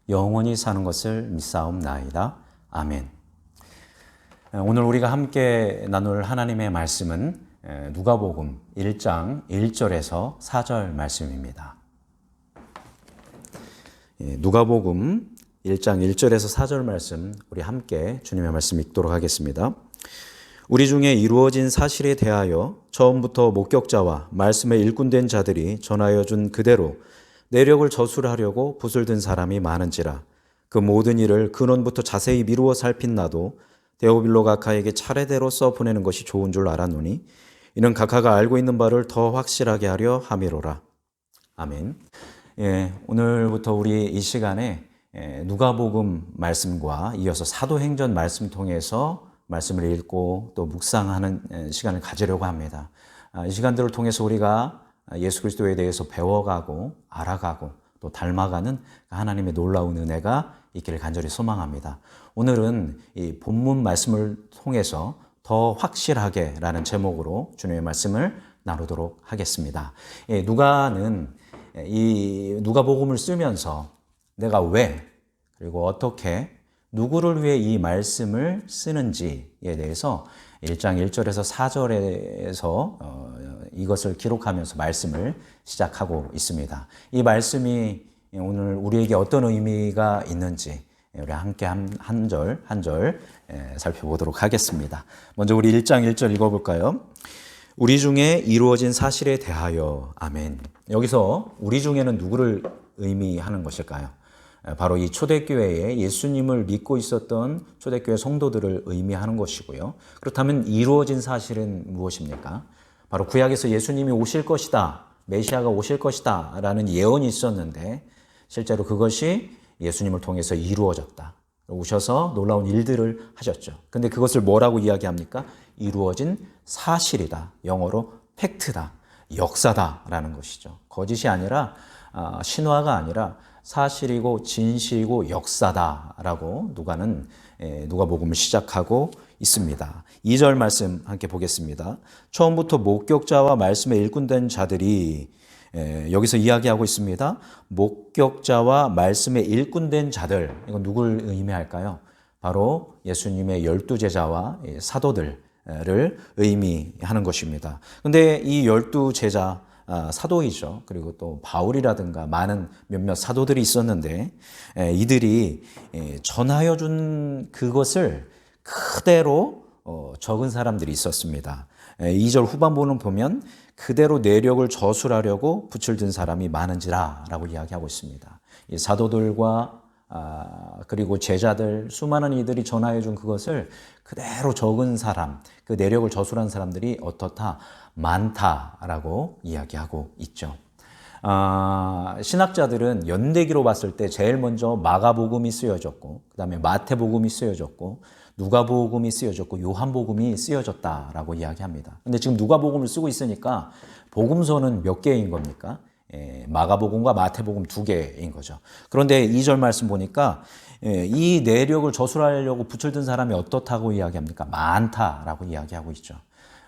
영원히 사는 것을 믿사옵나이다. 아멘. 오늘 우리가 함께 나눌 하나님의 말씀은 누가복음 1장 1절에서 4절 말씀입니다. 누가복음 1장 1절에서 4절 말씀, 우리 함께 주님의 말씀 읽도록 하겠습니다. 우리 중에 이루어진 사실에 대하여 처음부터 목격자와 말씀에 일꾼된 자들이 전하여 준 그대로 내력을 저술하려고 붓을 든 사람이 많은지라. 그 모든 일을 근원부터 자세히 미루어 살핀 나도 데오빌로 각하에게 차례대로 써 보내는 것이 좋은 줄 알았노니 이는 각하가 알고 있는 바를 더 확실하게 하려 함이로라. 아멘. 오늘부터 우리 이 시간에 누가복음 말씀과 이어서 사도행전 말씀 통해서 말씀을 읽고 또 묵상하는 시간을 가지려고 합니다. 이 시간들을 통해서 우리가 예수 그리스도에 대해서 배워가고 알아가고 또 닮아가는 하나님의 놀라운 은혜가 있기를 간절히 소망합니다. 오늘은 이 본문 말씀을 통해서 더 확실하게 라는 제목으로 주님의 말씀을 나누도록 하겠습니다. 누가는 이 누가복음을 쓰면서 내가 왜 그리고 어떻게 누구를 위해 이 말씀을 쓰는지에 대해서 1장 1절에서 4절에서 이것을 기록하면서 말씀을 시작하고 있습니다. 이 말씀이 오늘 우리에게 어떤 의미가 있는지 우리 함께 한 절 한 절 살펴보도록 하겠습니다. 먼저 우리 1장 1절 읽어볼까요? 우리 중에 이루어진 사실에 대하여. 아멘. 여기서 우리 중에는 누구를 의미하는 것일까요? 바로 이 초대교회에 예수님을 믿고 있었던 초대교회 성도들을 의미하는 것이고요. 그렇다면 이루어진 사실은 무엇입니까? 바로 구약에서 예수님이 오실 것이다, 메시아가 오실 것이다 라는 예언이 있었는데 실제로 그것이 예수님을 통해서 이루어졌다. 오셔서 놀라운 일들을 하셨죠. 근데 그것을 뭐라고 이야기합니까? 이루어진 사실이다. 영어로 팩트다, 역사다라는 것이죠. 거짓이 아니라 신화가 아니라 사실이고 진실이고 역사다라고 누가복음을 시작하고 있습니다. 2절 말씀 함께 보겠습니다. 처음부터 목격자와 말씀에 일꾼된 자들이 여기서 이야기하고 있습니다. 목격자와 말씀에 일꾼된 자들, 이건 누굴 의미할까요? 바로 예수님의 12제자와 사도들을 의미하는 것입니다. 근데 이 12제자 사도이죠. 그리고 또 바울이라든가 많은 몇몇 사도들이 있었는데 이들이 전하여 준 그것을 그대로 적은 사람들이 있었습니다. 2절 후반부는 보면 그대로 내력을 저술하려고 붓을 든 사람이 많은지라 라고 이야기하고 있습니다. 이 사도들과 그리고 제자들, 수많은 이들이 전하여 준 그것을 그대로 적은 사람, 그 내력을 저술한 사람들이 어떻다? 많다라고 이야기하고 있죠. 신학자들은 연대기로 봤을 때 제일 먼저 마가복음이 쓰여졌고 그 다음에 마태복음이 쓰여졌고 누가복음이 쓰여졌고 요한복음이 쓰여졌다라고 이야기합니다. 근데 지금 누가복음을 쓰고 있으니까 복음서는 몇 개인 겁니까? 마가복음과 마태복음 2개인 거죠. 그런데 2절 말씀 보니까 이 내력을 저술하려고 붓을 든 사람이 어떻다고 이야기합니까? 많다라고 이야기하고 있죠.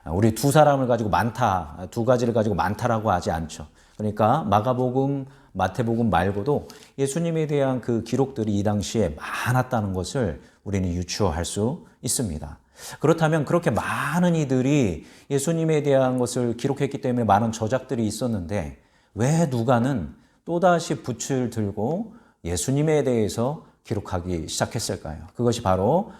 우리 두 사람을 가지고 많다, 두 가지를 가지고 많다라고 하지 않죠. 그러니까 마가복음, 마태복음 말고도 예수님에 대한 그 기록들이 이 당시에 많았다는 것을 우리는 유추할 수 있습니다. 그렇다면 그렇게 많은 이들이 예수님에 대한 것을 기록했기 때문에 많은 저작들이 있었는데 왜 누가는 또다시 붓을 들고 예수님에 대해서 기록하기 시작했을까요? 그것이 바로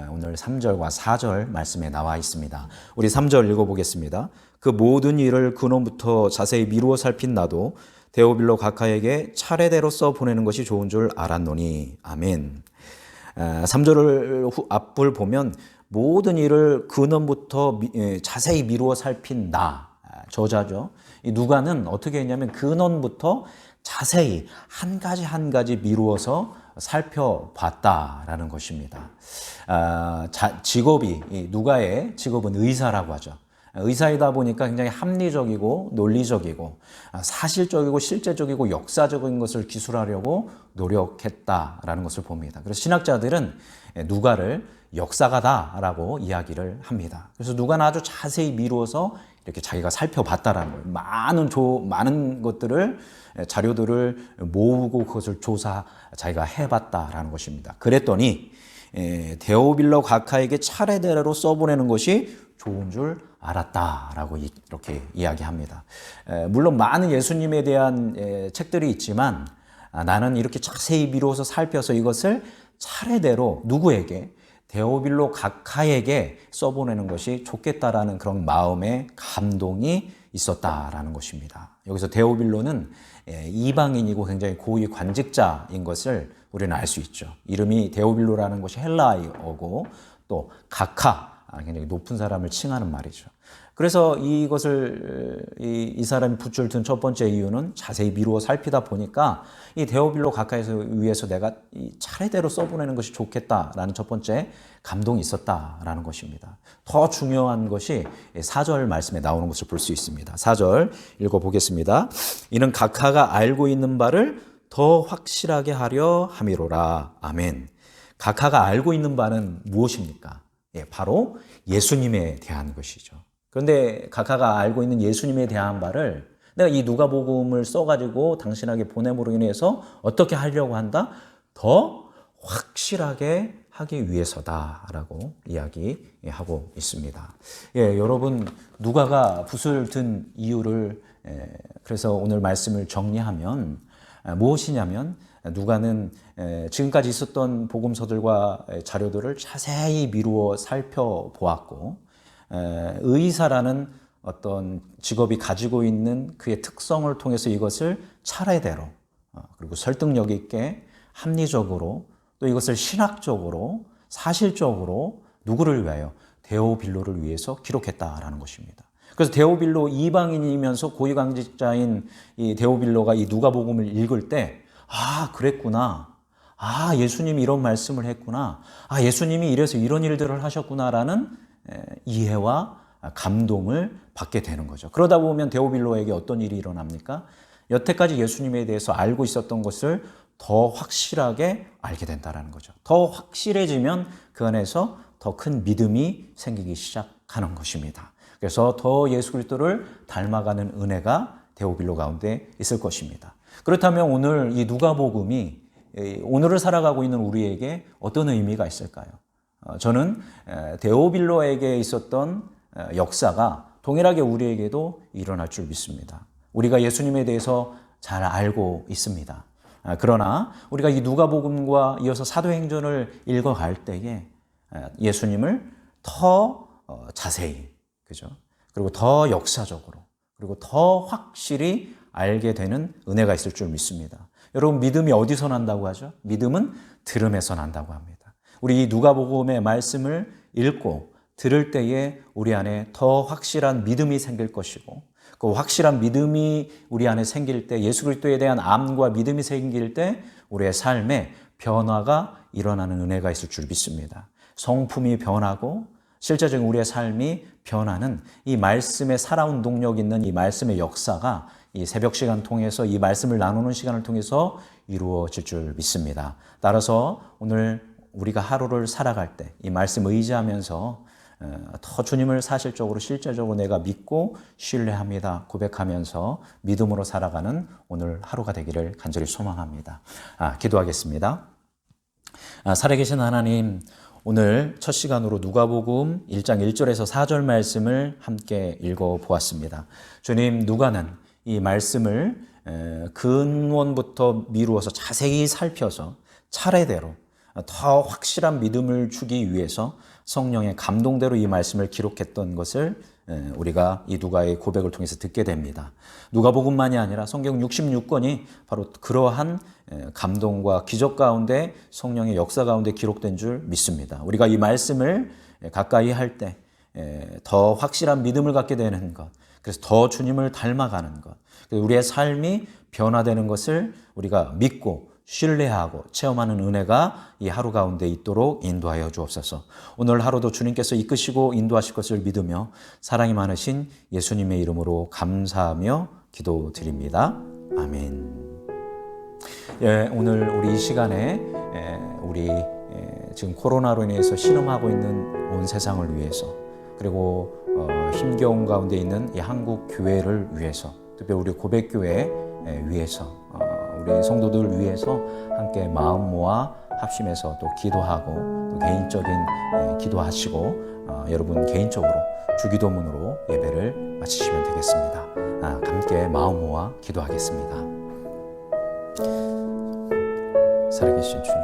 오늘 3절과 4절 말씀에 나와 있습니다. 우리 3절 읽어보겠습니다. 그 모든 일을 근원부터 자세히 미루어 살핀 나도 데오빌로 각하에게 차례대로 써 보내는 것이 좋은 줄 알았노니. 아멘. 3절 앞을 보면 모든 일을 근원부터 자세히 미루어 살핀 나, 저자죠. 이 누가는 어떻게 했냐면 근원부터 자세히 한 가지 한 가지 미루어서 살펴봤다라는 것입니다. 직업이, 누가의 직업은 의사라고 하죠. 의사이다 보니까 굉장히 합리적이고 논리적이고 사실적이고 실제적이고 역사적인 것을 기술하려고 노력했다라는 것을 봅니다. 그래서 신학자들은 누가를 역사가다라고 이야기를 합니다. 그래서 누가는 아주 자세히 미루어서 이렇게 자기가 살펴봤다라는 거예요. 많은 것들을 자료들을 모으고 그것을 자기가 해봤다라는 것입니다. 그랬더니 데오빌로 각하에게 차례대로 써보내는 것이 좋은 줄 알았다라고 이렇게 이야기합니다. 물론 많은 예수님에 대한 책들이 있지만 나는 이렇게 자세히 미루어서 살펴서 이것을 차례대로 누구에게? 데오빌로 각하에게 써보내는 것이 좋겠다라는 그런 마음의 감동이 있었다라는 것입니다. 여기서 데오빌로는 이방인이고 굉장히 고위 관직자인 것을 우리는 알 수 있죠. 이름이 데오빌로라는 것이 헬라어고 또 각하, 굉장히 높은 사람을 칭하는 말이죠. 그래서 이것을 이 사람이 붓줄 든 첫 번째 이유는 자세히 미루어 살피다 보니까 이 데오빌로 각하에서 위해서 내가 이 차례대로 써보내는 것이 좋겠다라는 첫 번째 감동이 있었다라는 것입니다. 더 중요한 것이 4절 말씀에 나오는 것을 볼 수 있습니다. 4절 읽어보겠습니다. 이는 각하가 알고 있는 바를 더 확실하게 하려 함이로라. 아멘. 각하가 알고 있는 바는 무엇입니까? 바로 예수님에 대한 것이죠. 그런데 각하가 알고 있는 예수님에 대한 바를 내가 이 누가복음을 써가지고 당신에게 보냄으로 인해서 어떻게 하려고 한다? 더 확실하게 하기 위해서다라고 이야기하고 있습니다. 여러분 누가가 붓을 든 이유를 그래서 오늘 말씀을 정리하면 무엇이냐면 누가는 지금까지 있었던 복음서들과 자료들을 자세히 미루어 살펴보았고 의사라는 어떤 직업이 가지고 있는 그의 특성을 통해서 이것을 차례대로 그리고 설득력 있게 합리적으로 또 이것을 신학적으로 사실적으로 누구를 위하여? 데오빌로를 위해서 기록했다라는 것입니다. 그래서 데오빌로 이방인이면서 고위관직자인 이 데오빌로가 이 누가복음을 읽을 때 그랬구나. 예수님이 이런 말씀을 했구나. 예수님이 이래서 이런 일들을 하셨구나라는 이해와 감동을 받게 되는 거죠. 그러다 보면 데오빌로에게 어떤 일이 일어납니까? 여태까지 예수님에 대해서 알고 있었던 것을 더 확실하게 알게 된다는 거죠. 더 확실해지면 그 안에서 더 큰 믿음이 생기기 시작하는 것입니다. 그래서 더 예수 그리스도를 닮아가는 은혜가 데오빌로 가운데 있을 것입니다. 그렇다면 오늘 이 누가복음이 오늘을 살아가고 있는 우리에게 어떤 의미가 있을까요? 저는 데오빌로에게 있었던 역사가 동일하게 우리에게도 일어날 줄 믿습니다. 우리가 예수님에 대해서 잘 알고 있습니다. 그러나 우리가 이 누가복음과 이어서 사도행전을 읽어갈 때에 예수님을 더 자세히, 그죠? 그리고 더 역사적으로, 그리고 더 확실히 알게 되는 은혜가 있을 줄 믿습니다. 여러분, 믿음이 어디서 난다고 하죠? 믿음은 들음에서 난다고 합니다. 우리 이 누가복음의 말씀을 읽고 들을 때에 우리 안에 더 확실한 믿음이 생길 것이고 그 확실한 믿음이 우리 안에 생길 때 예수 그리스도에 대한 암과 믿음이 생길 때 우리의 삶에 변화가 일어나는 은혜가 있을 줄 믿습니다. 성품이 변하고 실제적인 우리의 삶이 변하는 이 말씀에 살아온 동력 있는 이 말씀의 역사가 이 새벽 시간 통해서 이 말씀을 나누는 시간을 통해서 이루어질 줄 믿습니다. 따라서 오늘 우리가 하루를 살아갈 때 이 말씀 의지하면서 더 주님을 사실적으로 실제적으로 내가 믿고 신뢰합니다 고백하면서 믿음으로 살아가는 오늘 하루가 되기를 간절히 소망합니다. 기도하겠습니다. 살아계신 하나님, 오늘 첫 시간으로 누가복음 1장 1절에서 4절 말씀을 함께 읽어보았습니다. 주님, 누가는 이 말씀을 근원부터 미루어서 자세히 살펴서 차례대로 더 확실한 믿음을 주기 위해서 성령의 감동대로 이 말씀을 기록했던 것을 우리가 이 누가의 고백을 통해서 듣게 됩니다. 누가복음만이 아니라 성경 66권이 바로 그러한 감동과 기적 가운데 성령의 역사 가운데 기록된 줄 믿습니다. 우리가 이 말씀을 가까이 할 때 더 확실한 믿음을 갖게 되는 것, 그래서 더 주님을 닮아가는 것, 우리의 삶이 변화되는 것을 우리가 믿고 신뢰하고 체험하는 은혜가 이 하루 가운데 있도록 인도하여 주옵소서. 오늘 하루도 주님께서 이끄시고 인도하실 것을 믿으며 사랑이 많으신 예수님의 이름으로 감사하며 기도드립니다. 아멘. 오늘 우리 이 시간에 우리 지금 코로나로 인해서 신음하고 있는 온 세상을 위해서, 그리고 힘겨운 가운데 있는 이 한국 교회를 위해서, 특별히 우리 고백교회 위해서, 우리 성도들 위해서 함께 마음 모아 합심해서 또 기도하고, 또 개인적인 기도하시고, 여러분 개인적으로 주기도문으로 예배를 마치시면 되겠습니다. 함께 마음 모아 기도하겠습니다. 살아계신 주님,